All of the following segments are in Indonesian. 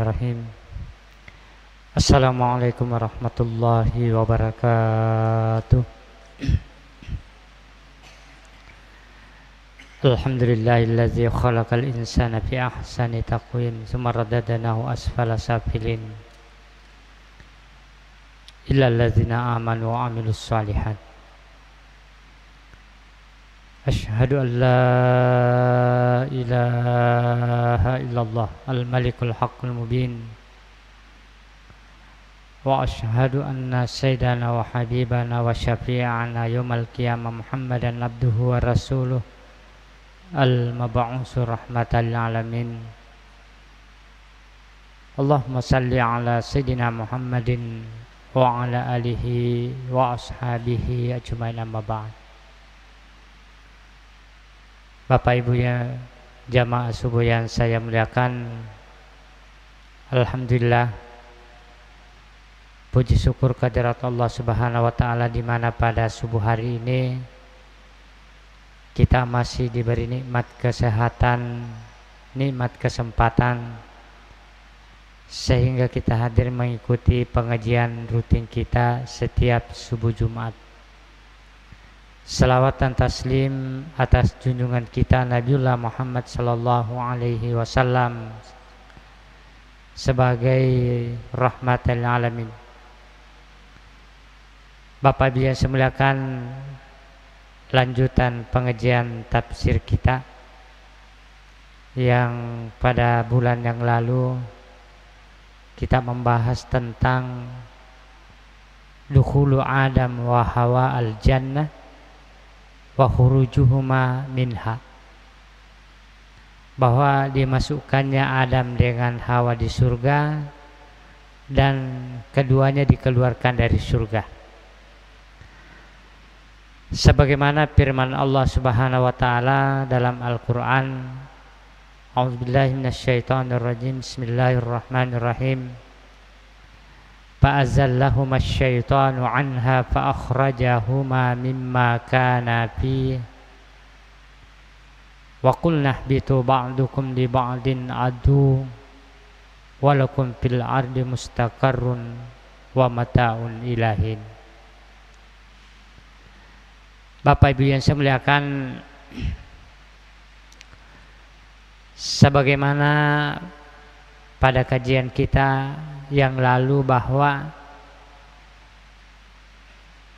Bismillahirrahmanirrahim. Assalamualaikum warahmatullahi wabarakatuh. Alhamdulillahillazi khalaqal insana fi ahsani taqwim tsumma radadnahu asfala safilin illal ladzina amanu wa amilus shalihat. Asyhadu an la ilaha illallah al-malikul haqqul mubin wa asyhadu anna sayyidana wa habibana wa syafi'ana yaumal qiyamah Muhammadan abduhu wa rasuluh al-mab'utsur rahmatan lil alamin. Allahumma salli ala sayyidina Muhammadin wa ala alihi wa ashabihi ajmain, amma ba'd. Bapak Ibu ya, jamaah subuh yang saya muliakan, alhamdulillah, puji syukur kehadirat Allah Subhanahu wa taala di mana pada subuh hari ini kita masih diberi nikmat kesehatan, nikmat kesempatan sehingga kita hadir mengikuti pengajian rutin kita setiap subuh Jumat. Salawat dan taslim atas junjungan kita Nabiullah Muhammad sallallahu alaihi wasallam sebagai rahmatan lil alamin. Bapak Ibu yang saya muliakan, lanjutan pengajian tafsir kita yang pada bulan yang lalu kita membahas tentang dukhulu Adam wa Hawa al-jannah wa khurujuhuma minha, bahwa dimasukkannya Adam dengan Hawa di surga dan keduanya dikeluarkan dari surga, sebagaimana firman Allah Subhanahu wa taala dalam Al-Qur'an. A'udzubillahi minasyaitonirrajim. Bismillahirrahmanirrahim. Fa'azallahuma asyaitanu anha fa'akhrajahuma mimma kana fi wa qulna ihbitu ba'dukum li ba'din adu walakum fil ardi mustaqarrun wa mata'un ilahin. Bapak Ibu yang saya muliakan, sebagaimana pada kajian kita yang lalu bahwa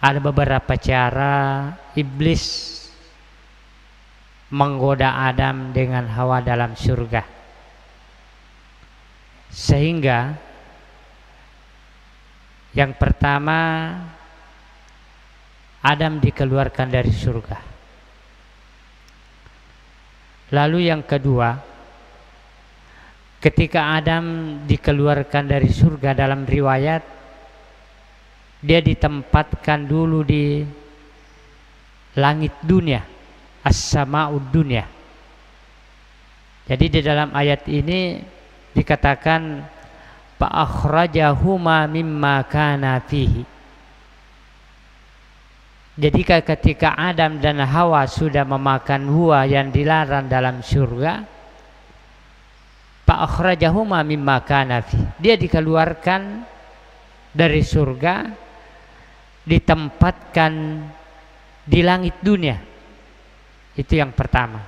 ada beberapa cara iblis menggoda Adam dengan Hawa dalam surga, sehingga yang pertama Adam dikeluarkan dari surga, lalu yang kedua ketika Adam dikeluarkan dari surga, dalam riwayat dia ditempatkan dulu di langit dunia, as-sama'ud dunia. Jadi di dalam ayat ini dikatakan fa'akhrajahuma mimma kana fihi. Jadi ketika Adam dan Hawa sudah memakan buah yang dilarang dalam surga, fa'akhrajahuma mimma kana fi, dia dikeluarkan dari surga, ditempatkan di langit dunia. Itu yang pertama.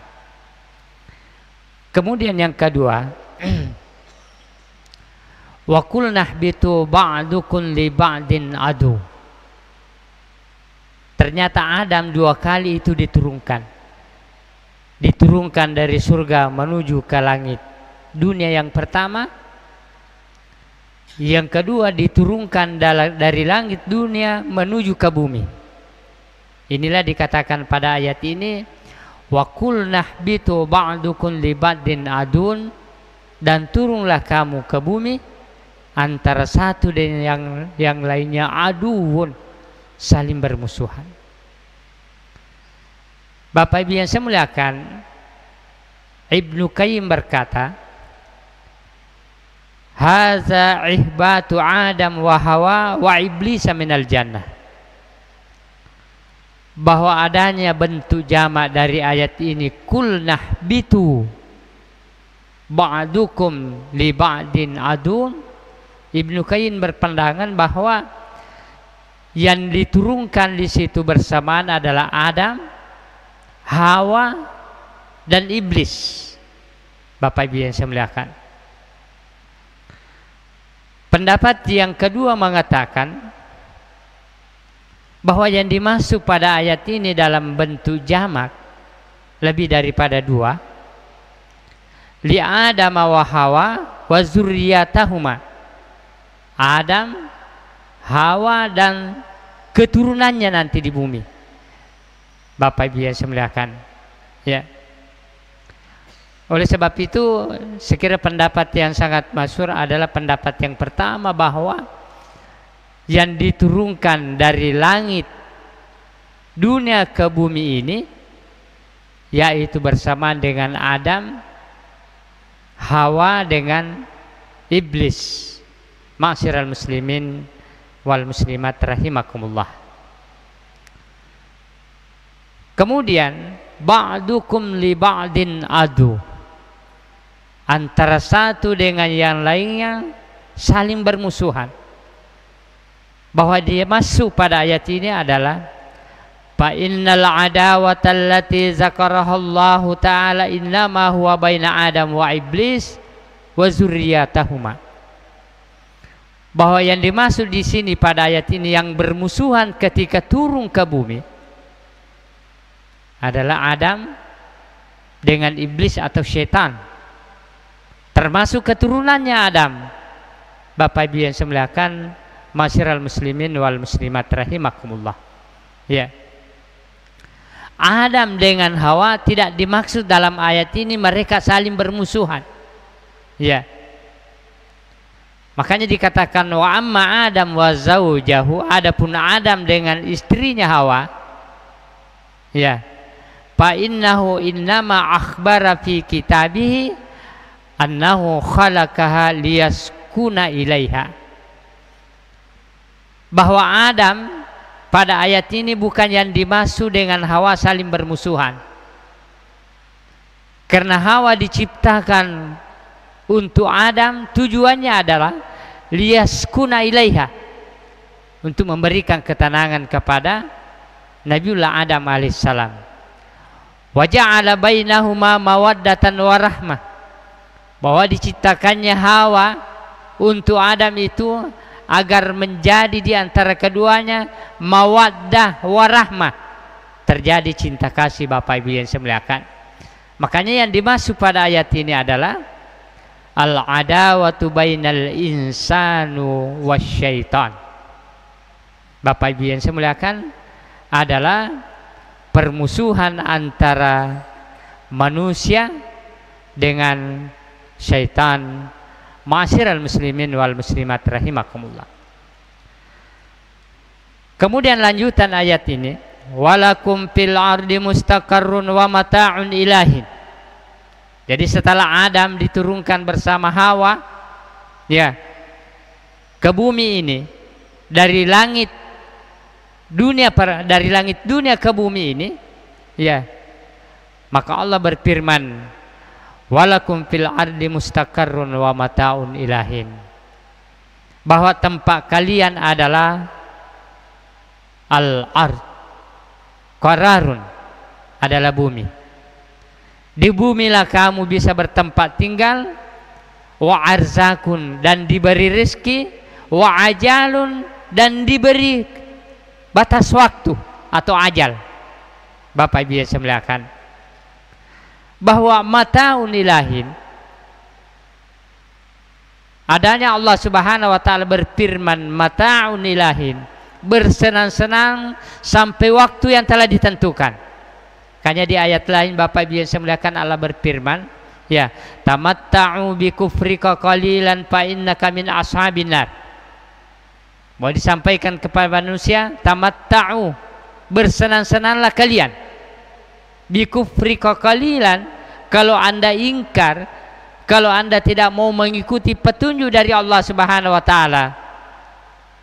Kemudian yang kedua, wa qulna ihbitu ba'dukum li ba'din adu. Ternyata Adam dua kali itu diturunkan dari surga menuju ke langit dunia yang pertama, yang kedua diturunkan dari langit dunia menuju ke bumi. Inilah dikatakan pada ayat ini, wa qulna ihbitu ba'dukum li ba'din adun, dan turunlah kamu ke bumi antara satu dan yang lainnya aduun, saling bermusuhan. Bapak Ibu yang saya muliakan, Ibnu Qayyim berkata, haza ihbatu Adam wa Hawa wa iblis minal jannah, bahwa adanya bentuk jamak dari ayat ini, kulnah bitu, ba'dukum li ba'din adun. Ibnu Qayyim berpandangan bahwa yang diturunkan di situ bersamaan adalah Adam, Hawa, dan iblis. Bapak Ibu yang saya muliakan, pendapat yang kedua mengatakan bahwa yang dimaksud pada ayat ini dalam bentuk jamak lebih daripada dua, li Adam wa Hawa wa zurriyatahuma, Adam, Hawa, dan keturunannya nanti di bumi. Bapak Ibu yang saya muliakan, ya. Oleh sebab itu, sekira pendapat yang sangat masyhur adalah pendapat yang pertama, bahwa yang diturunkan dari langit dunia ke bumi ini yaitu bersamaan dengan Adam, Hawa, dengan iblis. Ma'syiral muslimin wal muslimat rahimakumullah. Kemudian ba'dukum li ba'din adu, antara satu dengan yang lainnya saling bermusuhan. Bahwa dia masuk pada ayat ini adalah fa innal adawata allati zakarahallahu ta'ala innama huwa baina Adam wa iblis wa zurriyatahuma. Bahwa yang dimaksud di sini pada ayat ini yang bermusuhan ketika turun ke bumi adalah Adam dengan iblis atau syaitan, termasuk keturunannya Adam. Bapak Ibu yang saya muliakan, ma'syiral muslimin wal muslimat rahimakumullah, ya. Adam dengan Hawa tidak dimaksud dalam ayat ini mereka saling bermusuhan, ya. Makanya dikatakan wa amma Adam wa zaujahu, adapun Adam dengan istrinya Hawa, ya, fa innahu innama akhbara fi kitabihi annahu khalaqaha liyaskuna ilaiha. Bahwa Adam pada ayat ini bukan yang dimaksud dengan Hawa saling bermusuhan, karena Hawa diciptakan untuk Adam, tujuannya adalah liyaskuna ilaiha, untuk memberikan ketenangan kepada Nabiullah Adam alaihissalam. Wa ja'ala bainahuma mawaddatan wa rahmah, bahwa diciptakannya Hawa untuk Adam itu agar menjadi di antara keduanya mawaddah wa rahmah, terjadi cinta kasih. Bapak Ibu yang saya muliakan, makanya yang dimaksud pada ayat ini adalah al-adawatu bainal insanu wasyaitan. Bapak Ibu yang saya muliakan, adalah permusuhan antara manusia dengan syaitan. Ma'asyiral muslimin wal muslimat rahimakumullah. Kemudian lanjutan ayat ini, walakum fil ardi mustaqarrun wa mata'un ilahin. Jadi setelah Adam diturunkan bersama Hawa, ya, ke bumi ini, dari langit dunia ke bumi ini, ya, maka Allah berfirman, walakum fil ardi mustaqarrun wa mata'un ilahin, bahwa tempat kalian adalah al-ard, qararun adalah bumi. Di bumilah kamu bisa bertempat tinggal, wa arzakun, dan diberi rezeki, wa ajalun, dan diberi batas waktu atau ajal. Bapak Ibu yang saya muliakan, bahwa mata'un ilahin, adanya Allah Subhanahu wa ta'ala berfirman mata'un ilahin, bersenang-senang sampai waktu yang telah ditentukan. Makanya di ayat lain Bapak Ibu yang saya muliakan, Allah berfirman, ya, tamatta'u bi kufrika qalilan fa innaka min ashabin nar. Mau disampaikan kepada manusia, tamatta'u, bersenang-senanglah kalian, bi kufrika qalilan, kalau Anda ingkar, kalau Anda tidak mau mengikuti petunjuk dari Allah Subhanahu wa taala,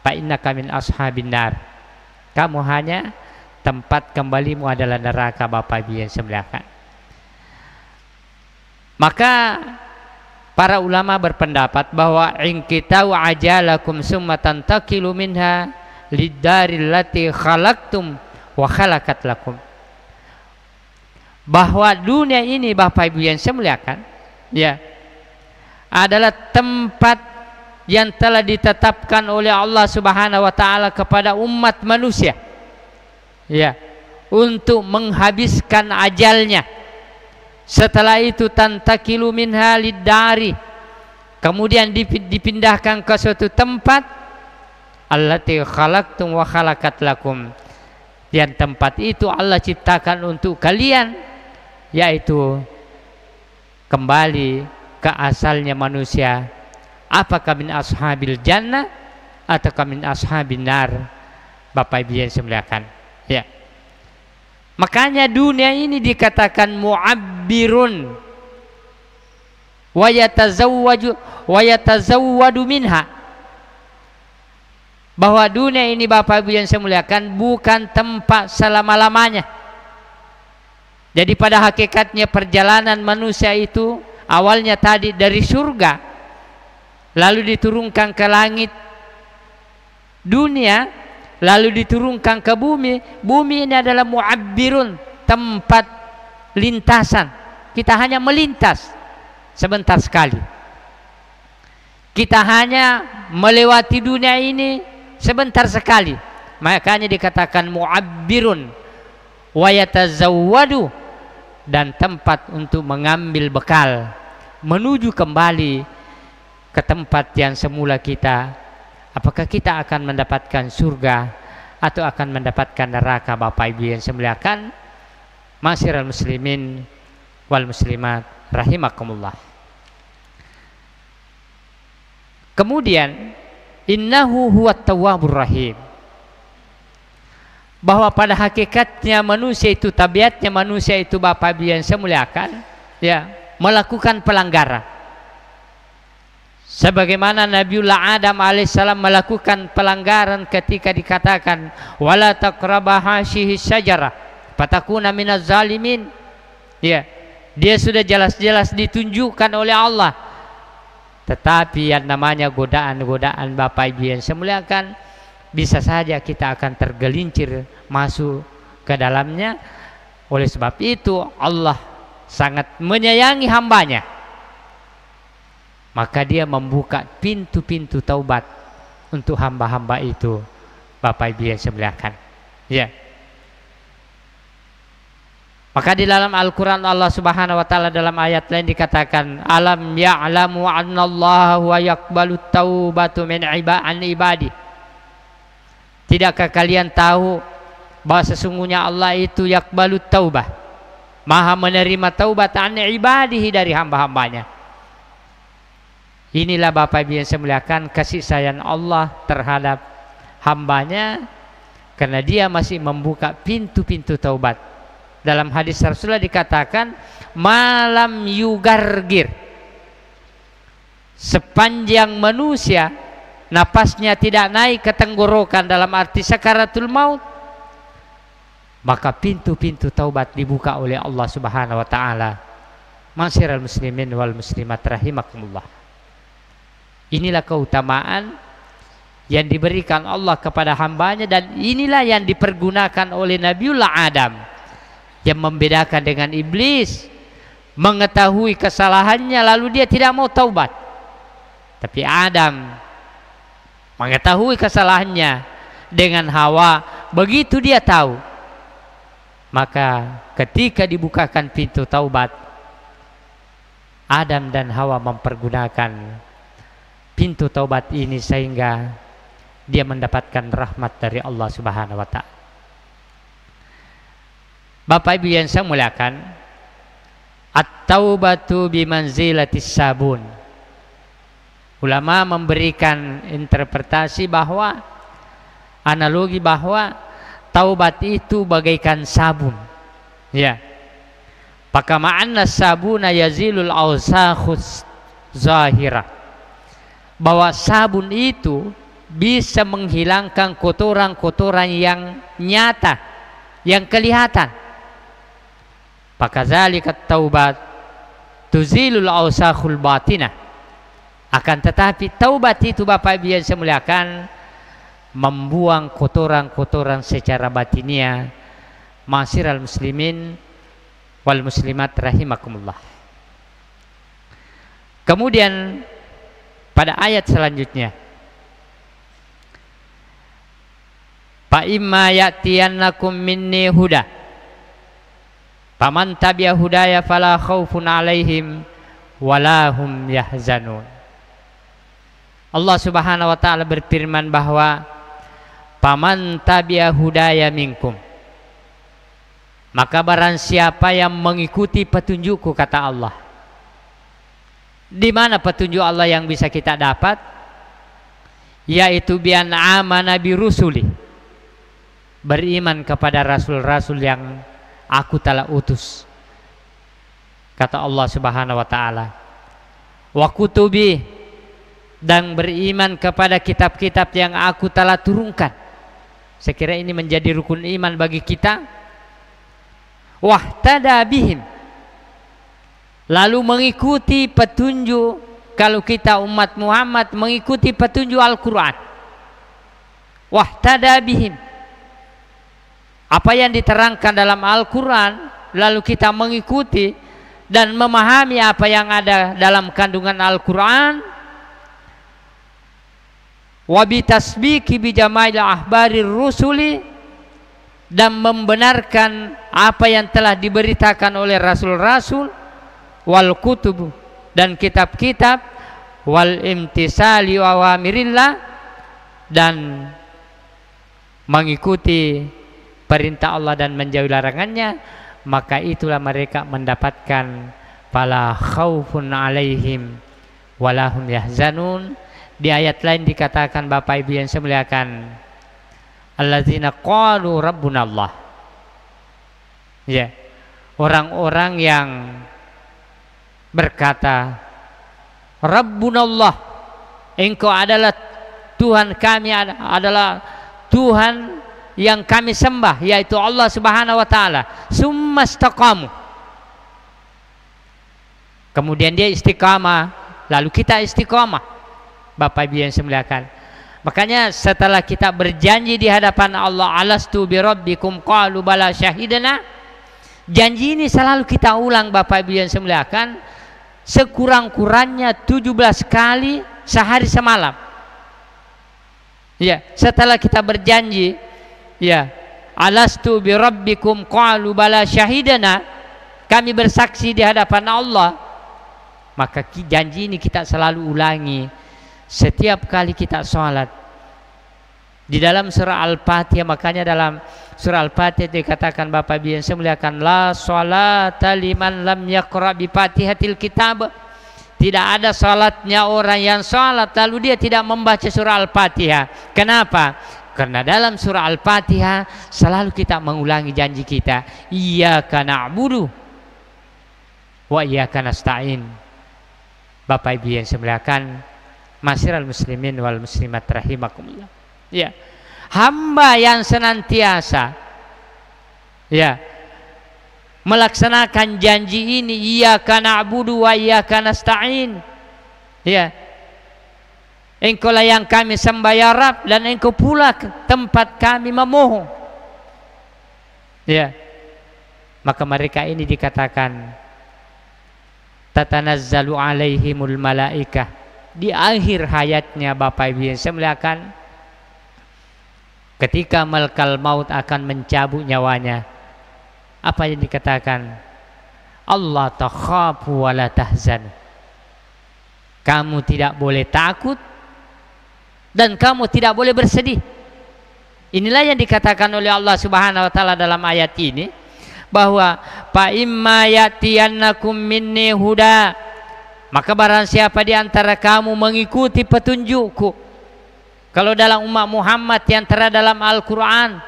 fa innaka min ashabin nar, kamu hanya tempat kembalimu adalah neraka. Bapak Ibu yang saya muliakan, maka para ulama berpendapat bahwa in kitau ajalakum summa tantaqilu minha lidaril lati khalaqtum wa khalaqat lakum. Bahwa dunia ini Bapak Ibu yang saya muliakan, ya, adalah tempat yang telah ditetapkan oleh Allah Subhanahu wa taala kepada umat manusia, ya, untuk menghabiskan ajalnya. Setelah itu tantakilu minha lidari, kemudian dipindahkan ke suatu tempat allati khalaqtum wa khalaqat lakum, yang tempat itu Allah ciptakan untuk kalian, yaitu kembali ke asalnya manusia. Apakah min ashabil jannah atau min ashabin nar, Bapak Ibu yang saya muliakan, ya. Makanya dunia ini dikatakan mu'abbirun wa yatazawwadu minha, bahwa dunia ini Bapak Ibu yang saya muliakan bukan tempat selama-lamanya. Jadi pada hakikatnya perjalanan manusia itu awalnya tadi dari surga, lalu diturunkan ke langit dunia, lalu diturunkan ke bumi. Bumi ini adalah mu'abbirun, tempat lintasan. Kita hanya melintas sebentar sekali. Kita hanya melewati dunia ini sebentar sekali. Makanya dikatakan mu'abbirun wa yatazawwadu, dan tempat untuk mengambil bekal menuju kembali ke tempat yang semula kita. Apakah kita akan mendapatkan surga atau akan mendapatkan neraka, Bapak Ibu yang saya muliakan? Ma'asyiral muslimin wal muslimat rahimakumullah. Kemudian innahu huwat tawwabur rahim, bahwa pada hakikatnya manusia itu, tabiatnya manusia itu Bapak Ibu yang saya muliakan, ya, melakukan pelanggaran. Sebagaimana Nabiullah Adam alaihissalam melakukan pelanggaran ketika dikatakan wala taqraba hashihi syajarah fatakuna minaz zalimin. Ya, dia sudah jelas-jelas ditunjukkan oleh Allah. Tetapi yang namanya godaan-godaan Bapak Ibu yang saya muliakan, bisa saja kita akan tergelincir masuk ke dalamnya. Oleh sebab itu Allah sangat menyayangi hambanya, maka dia membuka pintu-pintu taubat untuk hamba-hamba itu, Bapak Ibu yang saya muliakan, ya. Maka di dalam Al-Quran Allah Subhanahu wa taala dalam ayat lain dikatakan alam ya'lamu annallaha wa yaqbalu taubatu min ibadi. Tidakkah kalian tahu bahwa sesungguhnya Allah itu yaqbalu taubah, maha menerima taubat an ibadihi, dari hamba-hambanya. Inilah Bapak Ibu yang saya muliakan kasih sayang Allah terhadap hambanya, karena dia masih membuka pintu-pintu taubat. Dalam hadis Rasulullah dikatakan malam yugargir, sepanjang manusia napasnya tidak naik ke tenggorokan dalam arti sakaratul maut, maka pintu-pintu taubat dibuka oleh Allah Subhanahu wa taala. Ma'asyiral muslimin wal muslimat rahimakumullah. Inilah keutamaan yang diberikan Allah kepada hambanya, dan inilah yang dipergunakan oleh Nabiullah Adam, yang membedakan dengan iblis. Mengetahui kesalahannya lalu dia tidak mau taubat. Tapi Adam mengetahui kesalahannya dengan Hawa, begitu dia tahu, maka ketika dibukakan pintu taubat, Adam dan Hawa mempergunakan pintu taubat ini sehingga dia mendapatkan rahmat dari Allah Subhanahu wa taala. Bapak Ibu yang saya muliakan, at-taubatu bimanzilatis sabun. Ulama memberikan interpretasi bahwa, analogi bahwa taubat itu bagaikan sabun, ya. Maka ma'anna sabuna yazilul awsakhus zahirah, bahwa sabun itu bisa menghilangkan kotoran-kotoran yang nyata, yang kelihatan. Pakadzalika taubat tuzilul awsakhul batinah, Akan tetapi taubat itu Bapak Ibu yang saya muliakan, membuang kotoran-kotoran secara batiniah. Ma'asyiral muslimin wal muslimat rahimakumullah. Kemudian pada ayat selanjutnya, fa imma ya'tiyannakum minni huda faman tabi'a hudaya fala khaufun 'alaihim wala hum yahzanun. Allah Subhanahu wa taala berfirman bahwa faman tabi'a hudaya minkum, maka barang siapa yang mengikuti petunjukku, kata Allah. Di mana petunjuk Allah yang bisa kita dapat? Yaitu bi an amana bi rusuli, beriman kepada rasul-rasul yang aku telah utus, kata Allah Subhanahu wa taala. Wa kutubi, dan beriman kepada kitab-kitab yang aku telah turunkan. Saya kira ini menjadi rukun iman bagi kita. Wahtada bihim, lalu mengikuti petunjuk. Kalau kita umat Muhammad mengikuti petunjuk Al-Quran, wahtada bihim, apa yang diterangkan dalam Al-Quran, lalu kita mengikuti dan memahami apa yang ada dalam kandungan Al-Quran. Wabitasbiki bijamail ahbarir rusuli, dan membenarkan apa yang telah diberitakan oleh rasul-rasul, wal kutub, dan kitab-kitab, wal imtisali awamirillah, dan mengikuti perintah Allah dan menjauhi larangannya, maka itulah mereka mendapatkan fala khaufun alaihim walahum yahzanun. Di ayat lain dikatakan Bapak Ibu yang saya muliakan, allazina qalu rabbuna Allah. Ya, orang-orang yang berkata rabbuna Allah, engkau adalah Tuhan kami, adalah Tuhan yang kami sembah, yaitu Allah Subhanahu wa taala. Summa istaqamu, kemudian dia istiqamah, lalu kita istiqamah. Bapak Ibu yang saya muliakan, makanya setelah kita berjanji di hadapan Allah, alastu bi rabbikum qalu bala syahidana, janji ini selalu kita ulang Bapak Ibu yang saya muliakan, sekurang-kurangnya 17 kali sehari semalam. Ya, setelah kita berjanji, ya, alastu bi rabbikum qalu bala syahidana, kami bersaksi di hadapan Allah, maka janji ini kita selalu ulangi setiap kali kita sholat. Di dalam surah Al-Fatihah, makanya dalam surah Al-Fatihah dikatakan Bapak Ibu yang saya muliakan, la sholata liman lam yaqra bi fatihatil kitab, tidak ada sholatnya orang yang sholat lalu dia tidak membaca surah Al-Fatihah. Kenapa? Karena dalam surah Al-Fatihah selalu kita mengulangi janji kita, iyyaka na'budu wa iyyaka nasta'in. Bapak Ibu yang saya muliakan, ma'asyiral muslimin wal muslimat rahimakumullah. Ya, hamba yang senantiasa ya melaksanakan janji ini, iyyaka na'budu wa iyyaka nasta'in. Ya, engkau lah yang kami sembah ya Rabb, dan engkau pula tempat kami memohon. Ya, maka mereka ini dikatakan tatanazzalu alaihimul malaikah. Di akhir hayatnya Bapak Ibu yang saya muliakan, ketika malakal maut akan mencabut nyawanya, apa yang dikatakan? Allah takhafu wa la tahzan, kamu tidak boleh takut dan kamu tidak boleh bersedih. Inilah yang dikatakan oleh Allah Subhanahu wa taala dalam ayat ini, bahwa fa imma yatiyannakum minni huda, maka barang siapa di antara kamu mengikuti petunjukku. Kalau dalam umat Muhammad yang terada dalam Al-Quran,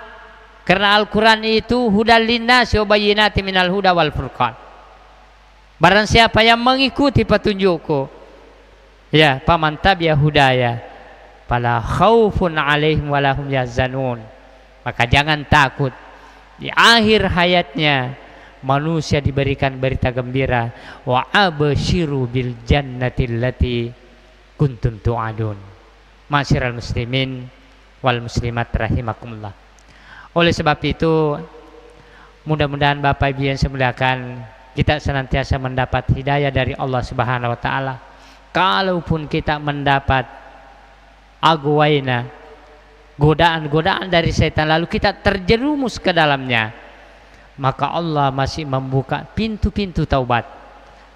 karena Al-Quran itu hudal linnasi wa bayyinatin minal huda wal furqan. Barang siapa yang mengikuti petunjukku, ya, faman tabi'a hudaya fala khaufun 'alaihim wa lahum yahzanun, maka jangan takut. Di akhir hayatnya manusia diberikan berita gembira, wa absyiru bil jannati allati kuntum tu'adun. Ma'asyiral muslimin wal muslimat rahimakumullah. Oleh sebab itu, mudah-mudahan Bapak Ibu yang saya muliakan, kita senantiasa mendapat hidayah dari Allah Subhanahu wa taala. Kalaupun kita mendapat agwaina, godaan-godaan dari setan, lalu kita terjerumus ke dalamnya, maka Allah masih membuka pintu-pintu taubat.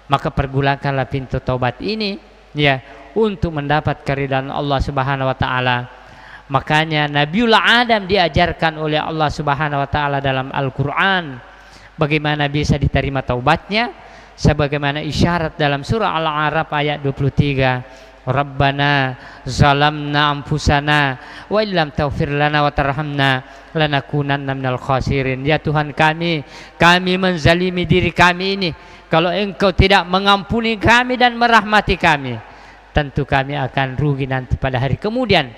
Maka pergunakanlah pintu taubat ini ya untuk mendapat keridhaan Allah Subhanahu wa taala. Makanya Nabiullah Adam diajarkan oleh Allah Subhanahu wa taala dalam Al-Qur'an bagaimana bisa diterima taubatnya, sebagaimana isyarat dalam surah Al-A'raf ayat 23, Rabbana zalamna anfusana wa illam taghfir lana wa tarhamna lanakunanna minal khasirin. Ya Tuhan kami menzalimi diri kami ini. Kalau Engkau tidak mengampuni kami dan merahmati kami, tentu kami akan rugi nanti pada hari kemudian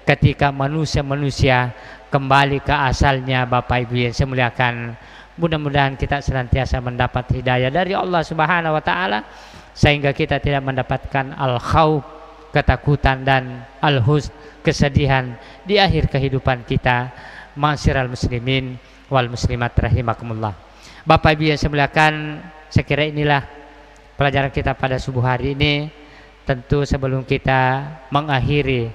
ketika manusia-manusia kembali ke asalnya. Bapak Ibu yang saya muliakan, mudah-mudahan kita senantiasa mendapat hidayah dari Allah Subhanahu wa taala sehingga kita tidak mendapatkan al-khauf, ketakutan, dan al-huzn, kesedihan di akhir kehidupan kita. Ma'asyiral muslimin wal muslimat rahimakumullah. Bapak Ibu yang saya muliakan, saya kira inilah pelajaran kita pada subuh hari ini. Tentu sebelum kita mengakhiri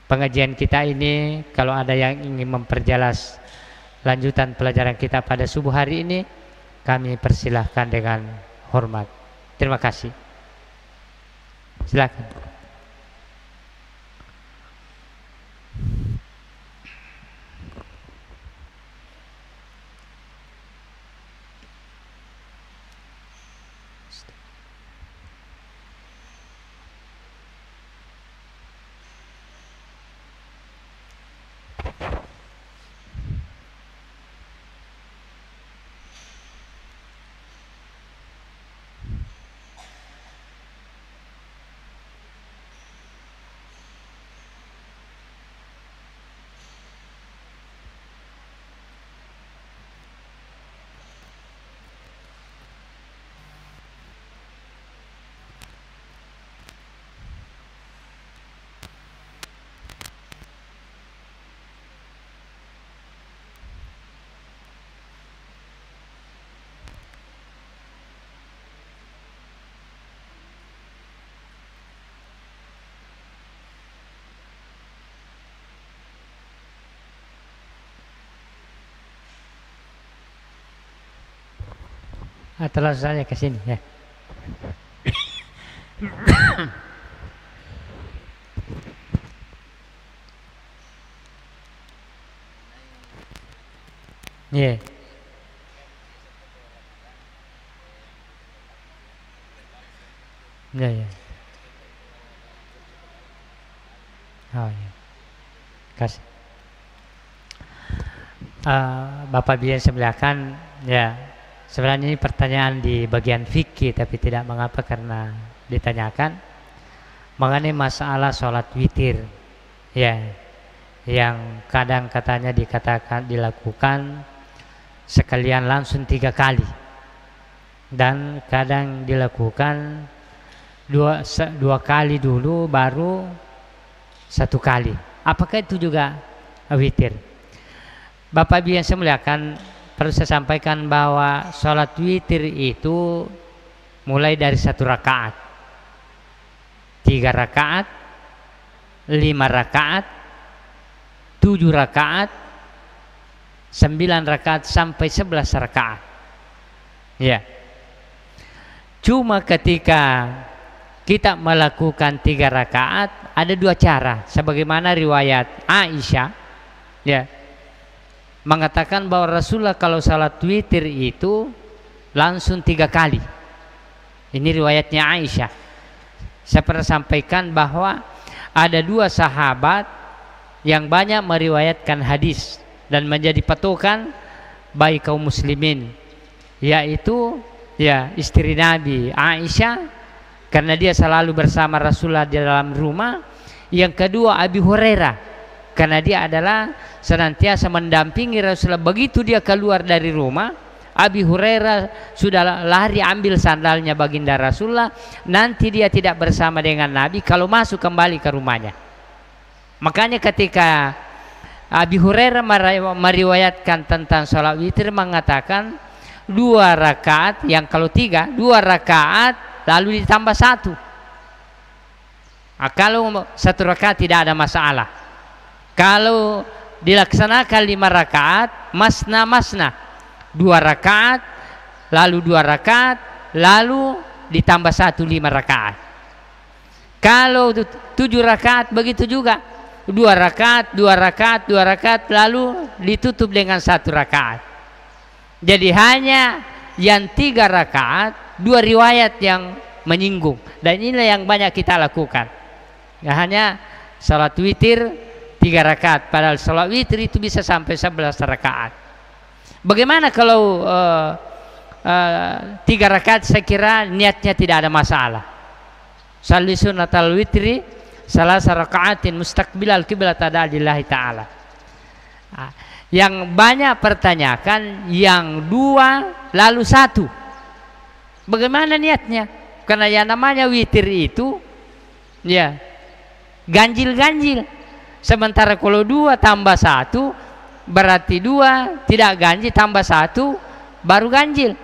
pengajian kita ini, kalau ada yang ingin memperjelas lanjutan pelajaran kita pada subuh hari ini, kami persilahkan dengan hormat. Terima kasih. Silakan. Telah saya ke sini ya. Yeah. Ya, ya. Oh ya. Kasih. Bapak biasa sebelahkan ya. Sebenarnya ini pertanyaan di bagian fikih, tapi tidak mengapa karena ditanyakan mengenai masalah sholat witir ya, yang kadang katanya dikatakan dilakukan sekalian langsung 3 kali dan kadang dilakukan dua kali dulu baru 1 kali. Apakah itu juga witir? Bapak Ibu yang saya muliakan, perlu saya sampaikan bahwa sholat witir itu mulai dari 1 rakaat, 3 rakaat, 5 rakaat, 7 rakaat, 9 rakaat sampai 11 rakaat. Ya. Cuma ketika kita melakukan 3 rakaat ada 2 cara, sebagaimana riwayat Aisyah ya, mengatakan bahwa Rasulullah kalau salat witir itu langsung 3 kali. Ini riwayatnya Aisyah. Saya pernah sampaikan bahwa ada 2 sahabat yang banyak meriwayatkan hadis dan menjadi patokan bagi kaum muslimin, yaitu ya istri Nabi Aisyah karena dia selalu bersama Rasulullah di dalam rumah. Yang kedua Abi Hurairah karena dia adalah senantiasa mendampingi Rasulullah. Begitu dia keluar dari rumah, Abi Hurairah sudah lari ambil sandalnya baginda Rasulullah, nanti dia tidak bersama dengan Nabi kalau masuk kembali ke rumahnya. Makanya ketika Abi Hurairah meriwayatkan tentang sholat witir mengatakan 2 rakaat, yang kalau 3, 2 rakaat lalu ditambah 1. Nah, kalau 1 rakaat tidak ada masalah. Kalau dilaksanakan 5 rakaat masna 2 rakaat lalu 2 rakaat lalu ditambah 1, 5 rakaat. Kalau 7 rakaat begitu juga, 2 rakaat 2 rakaat 2 rakaat lalu ditutup dengan 1 rakaat. Jadi hanya yang 3 rakaat 2 riwayat yang menyinggung, dan inilah yang banyak kita lakukan. Ya, hanya salat witir 3 rakaat, padahal sholat witir itu bisa sampai 11 rakaat. Bagaimana kalau 3 rakaat? Saya kira niatnya tidak ada masalah. Salli sunnatal witri salasa rakaatin mustaqbilal qiblat lillahi ta'ala. Yang banyak pertanyakan yang 2 lalu 1. Bagaimana niatnya? Karena yang namanya witir itu ya ganjil-ganjil. Sementara kalau 2 tambah 1 berarti 2 tidak ganjil, tambah 1 baru ganjil.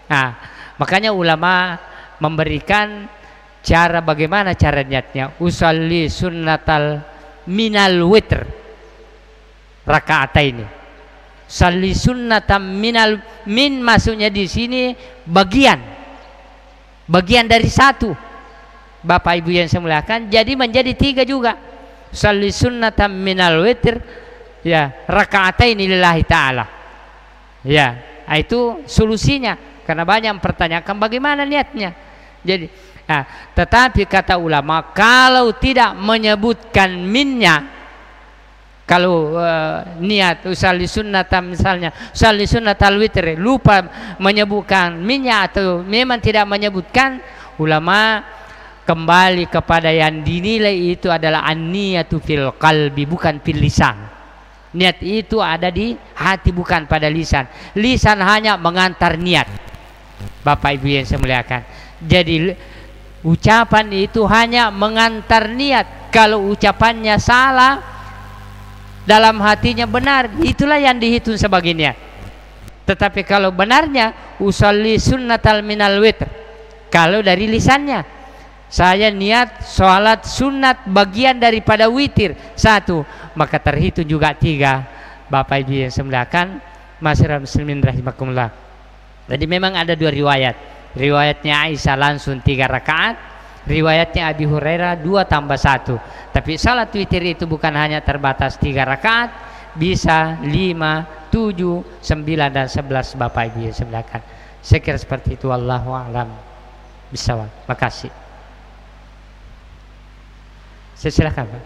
Nah, makanya ulama memberikan cara bagaimana cara niatnya. Usalli sunnatal minal witr rakaataini. Salli sunnatam minal, min maksudnya di sini bagian dari 1. Bapak Ibu yang saya muliakan, jadi menjadi 3 juga. Salli sunnatam minal witr ya raka'ataini lillahi ta'ala. Ya, itu solusinya. Karena banyak mempertanyakan bagaimana niatnya. Jadi, tetapi kata ulama, kalau tidak menyebutkan minnya, kalau niat usalli sunnatam, misalnya usalli sunnatal witr, lupa menyebutkan minnya atau memang tidak menyebutkan, ulama kembali kepada yang dinilai itu adalah an-niyatu fil qalbi, bukan fil lisan. Niat itu ada di hati, bukan pada lisan. Lisan hanya mengantar niat. Bapak Ibu yang saya muliakan, jadi ucapan itu hanya mengantar niat. Kalau ucapannya salah, dalam hatinya benar, itulah yang dihitung sebagai niat. Tetapi kalau benarnya usalli sunnatal minal witr, kalau dari lisannya saya niat sholat sunat bagian daripada witir 1, maka terhitung juga 3. Bapak Ibu yang saya muliakan, masyarakat muslimin rahimakumullah. Jadi memang ada 2 riwayat. Riwayatnya Aisyah langsung 3 rakaat, riwayatnya Abi Hurairah 2 tambah 1. Tapi salat witir itu bukan hanya terbatas 3 rakaat, bisa 5, 7, 9 dan 11. Bapak Ibu yang saya muliakan, saya kira seperti itu. Wallahu a'lam bishawab. Makasih. Silakan Pak.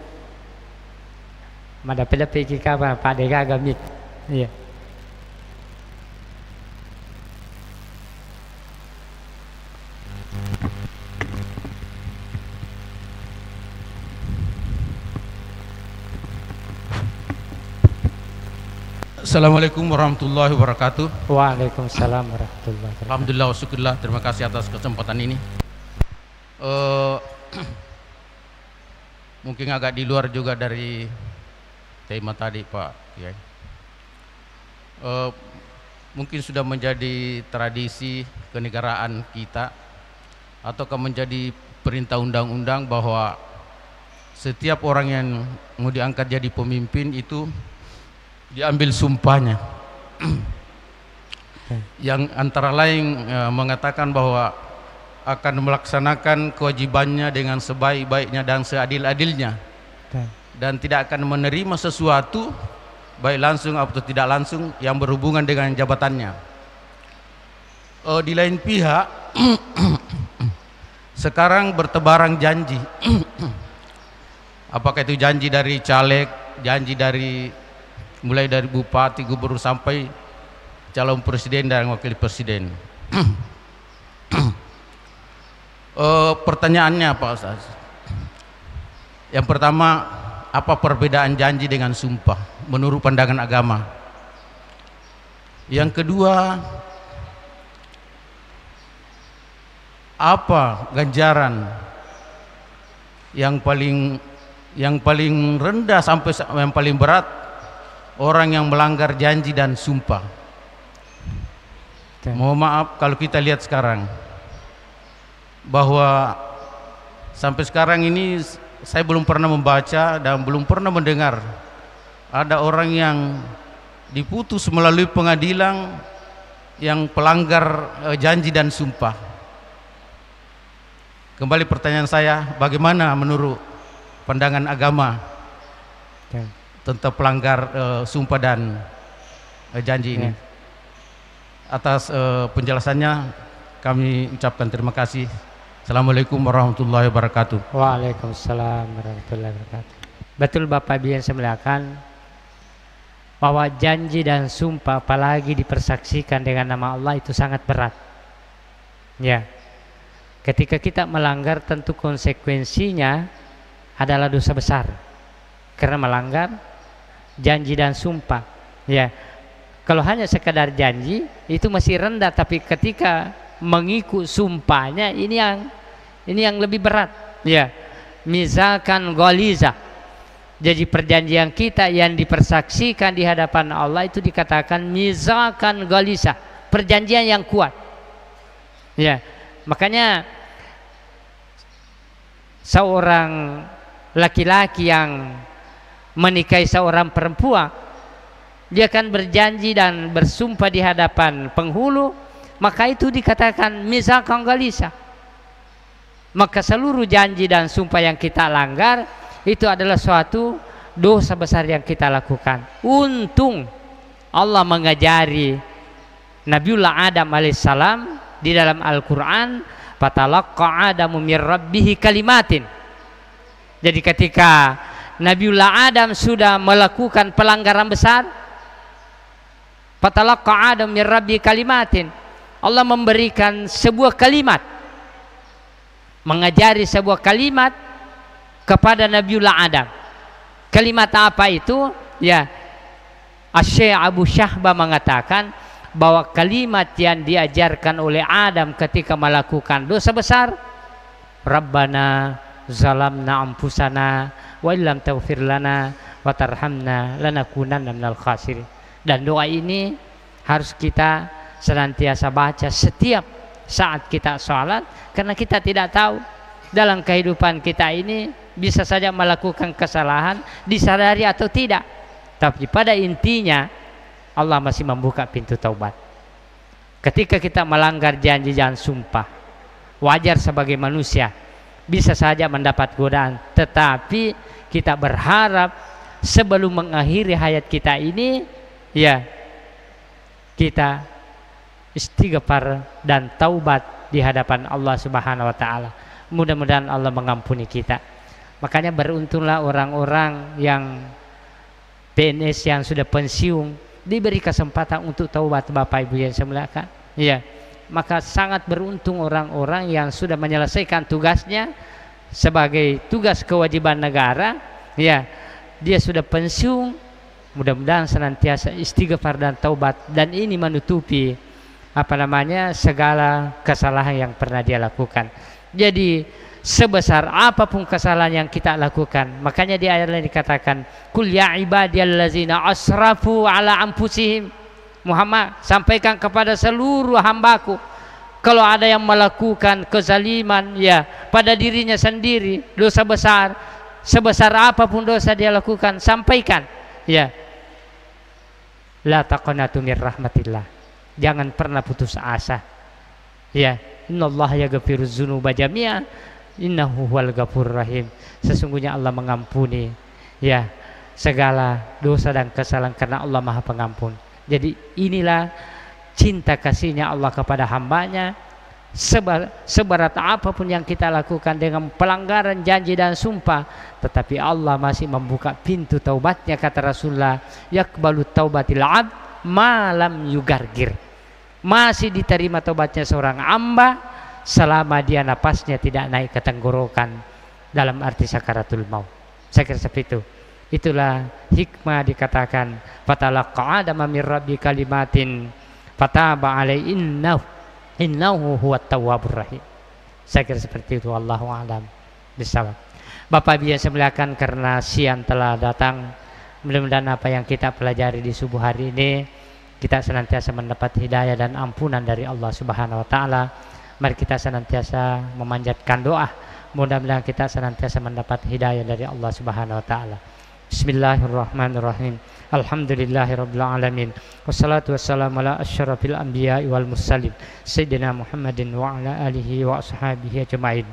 Mada pelepe ki kabar Pak Dega Gamit. Iya. Assalamualaikum warahmatullahi wabarakatuh. Waalaikumsalam warahmatullahi wabarakatuh. Alhamdulillah wa syukurillah, terima kasih atas kesempatan ini. Mungkin agak di luar juga dari tema tadi Pak Kiai. Mungkin sudah menjadi tradisi kenegaraan kita, ataukah menjadi perintah undang-undang bahwa setiap orang yang mau diangkat jadi pemimpin itu diambil sumpahnya. Yang antara lain mengatakan bahwa akan melaksanakan kewajibannya dengan sebaik-baiknya dan seadil-adilnya, dan tidak akan menerima sesuatu baik langsung atau tidak langsung yang berhubungan dengan jabatannya. Di lain pihak sekarang bertebaran janji. Apakah itu janji dari caleg, janji dari mulai dari bupati, gubernur sampai calon presiden dan wakil presiden. Pertanyaannya Pak Ustaz, yang pertama, apa perbedaan janji dengan sumpah menurut pandangan agama? Yang kedua, apa ganjaran yang paling rendah sampai yang paling berat orang yang melanggar janji dan sumpah. Mohon maaf kalau kita lihat sekarang bahwa sampai sekarang ini saya belum pernah membaca dan belum pernah mendengar ada orang yang diputus melalui pengadilan yang pelanggar janji dan sumpah. Kembali pertanyaan saya, bagaimana menurut pandangan agama tentang pelanggar sumpah dan janji ini? Atas penjelasannya kami ucapkan terima kasih. Assalamualaikum warahmatullahi wabarakatuh. Waalaikumsalam warahmatullahi wabarakatuh. Betul Bapak Ibu yang saya muliakan, bahwa janji dan sumpah apalagi dipersaksikan dengan nama Allah itu sangat berat. Ya. Ketika kita melanggar tentu konsekuensinya adalah dosa besar. Karena melanggar janji dan sumpah. Ya. Kalau hanya sekadar janji itu masih rendah, tapi ketika mengikut sumpahnya ini yang lebih berat. Ya. Misalkan ghaliza. Jadi perjanjian kita yang dipersaksikan di hadapan Allah itu dikatakan misalkan ghaliza, perjanjian yang kuat. Ya. Makanya seorang laki-laki yang menikahi seorang perempuan, dia akan berjanji dan bersumpah di hadapan penghulu, maka itu dikatakan misalkan ghaliza. Maka seluruh janji dan sumpah yang kita langgar itu adalah suatu dosa besar yang kita lakukan. Untung Allah mengajari Nabiullah Adam alaihissalam di dalam Al-Quran, fatalaqqa Adamu mir rabbihi kalimatin. Jadi ketika Nabiullah Adam sudah melakukan pelanggaran besar, fatalaqqa Adamu mir rabbihi kalimatin, Allah memberikan sebuah kalimat, mengajari sebuah kalimat kepada Nabiullah Adam. Kalimat apa itu? Ya, Asy-Syaikh Abu Syahbah mengatakan bahwa kalimat yang diajarkan oleh Adam ketika melakukan dosa besar, Rabbana zalamna anfusana wa illam taghfir lana wa tarhamna lanakunanna minal khasirin. Dan doa ini harus kita senantiasa baca setiap saat kita sholat, karena kita tidak tahu dalam kehidupan kita ini bisa saja melakukan kesalahan, disadari atau tidak, tapi pada intinya Allah masih membuka pintu taubat. Ketika kita melanggar janji dan sumpah, wajar sebagai manusia bisa saja mendapat godaan, tetapi kita berharap sebelum mengakhiri hayat kita ini, ya, kita istighfar dan taubat di hadapan Allah Subhanahu wa taala. Mudah-mudahan Allah mengampuni kita. Makanya beruntunglah orang-orang yang PNS yang sudah pensiun diberi kesempatan untuk taubat, Bapak Ibu yang saya muliakan. Ya, maka sangat beruntung orang-orang yang sudah menyelesaikan tugasnya sebagai tugas kewajiban negara. Ya, dia sudah pensiun. Mudah-mudahan senantiasa istighfar dan taubat, dan ini menutupi segala kesalahan yang pernah dia lakukan. Jadi sebesar apapun kesalahan yang kita lakukan, makanya di ayat lain dikatakan kul ya ibadiyallazina asrafu ala anfusihim. Muhammad, sampaikan kepada seluruh hambaku, kalau ada yang melakukan kezaliman ya pada dirinya sendiri, dosa besar, sebesar apapun dosa dia lakukan, sampaikan ya, la taqnatu mir rahmatillah, jangan pernah putus asa ya, innallaha yaghfiruz dzunuba jami'a innahu huwal ghafurur rahim. Sesungguhnya Allah mengampuni ya segala dosa dan kesalahan, karena Allah Maha Pengampun. Jadi inilah cinta kasihnya Allah kepada hambanya. Seberat apapun yang kita lakukan dengan pelanggaran janji dan sumpah, tetapi Allah masih membuka pintu taubatnya. Kata Rasulullah, yakbalu taubatil abd malam yugargir, masih diterima taubatnya seorang hamba selama dia napasnya tidak naik ke tenggorokan, dalam arti sakaratul maut. Saya kira seperti itu. Itulah hikmah dikatakan fatalaqqa Adam min rabbi kalimatin fataba alaihi innahu huwat tawwabur rahim. Saya kira seperti itu, wallahu a'lam bishawab. Bapak Ibu yang saya muliakan, karena siang telah datang, mudah-mudahan apa yang kita pelajari di subuh hari ini kita senantiasa mendapat hidayah dan ampunan dari Allah Subhanahu wa taala. Mari kita senantiasa memanjatkan doa, mudah-mudahan kita senantiasa mendapat hidayah dari Allah Subhanahu wa taala. Bismillahirrahmanirrahim. Alhamdulillahirabbil alamin. Wassalatu wassalamu ala asyrafil anbiya'i wal mursalin sayyidina Muhammadin wa ala alihi wa ashabihi ajmain.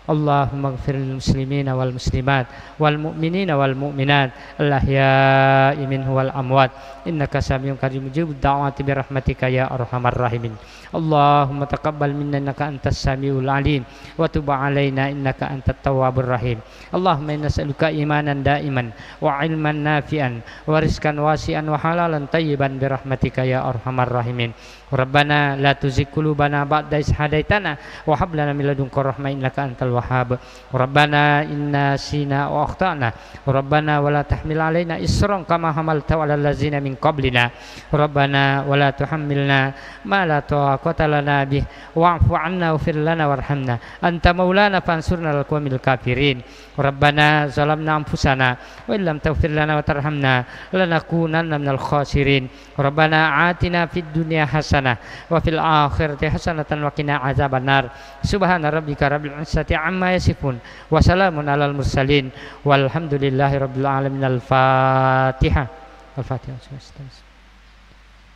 Allahumma ighfir lil muslimina wal muslimat wal mu'minina wal mu'minat al ahya'i minhum wal amwat innaka samiun qarib mujibud da'wati bi rahmatika ya arhamar rahimin. Allahumma taqabbal minna innaka antas samiul alim wa tub alaina innaka antat tawwabur rahim. Allahumma inna nas'aluka imanan da'iman wa ilman nafi'an wa rizqan wasi'an wa halalan tayyiban bi rahmatika ya arhamar rahimin. Rabbana la tuzigh qulubana ba'da idh hadaitana wa hab lana min ladunka rahmah innaka antal wahhab. Rabbana inna sina wa akhtana. Rabbana wa la tahmil alaina isran kama hamalta 'alal ladzina min qablina. Rabbana wa la tuhammilna ma la taqata lana bih wa'fu 'anna waghfir lana warhamna anta maulana fansurna 'alal qawmil kafirin. Rabbana zalamna anfusana wa illam taghfir lana wa tarhamna lanakunanna minal khasirin. Rabbana atina fid dunya hasanah wa fil akhirati hasanatan wa qina azabannar. Subhana rabbika rabbil izzati amma yasifun wa salamun alal mursalin walhamdulillahi rabbil alamin. Al-Fatihah. Al-Fatihah.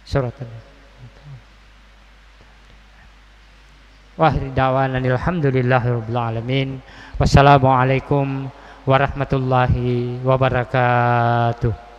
Surat wa akhir da'wana alhamdulillahi rabbil alamin. Wassalamualaikum warahmatullahi wabarakatuh.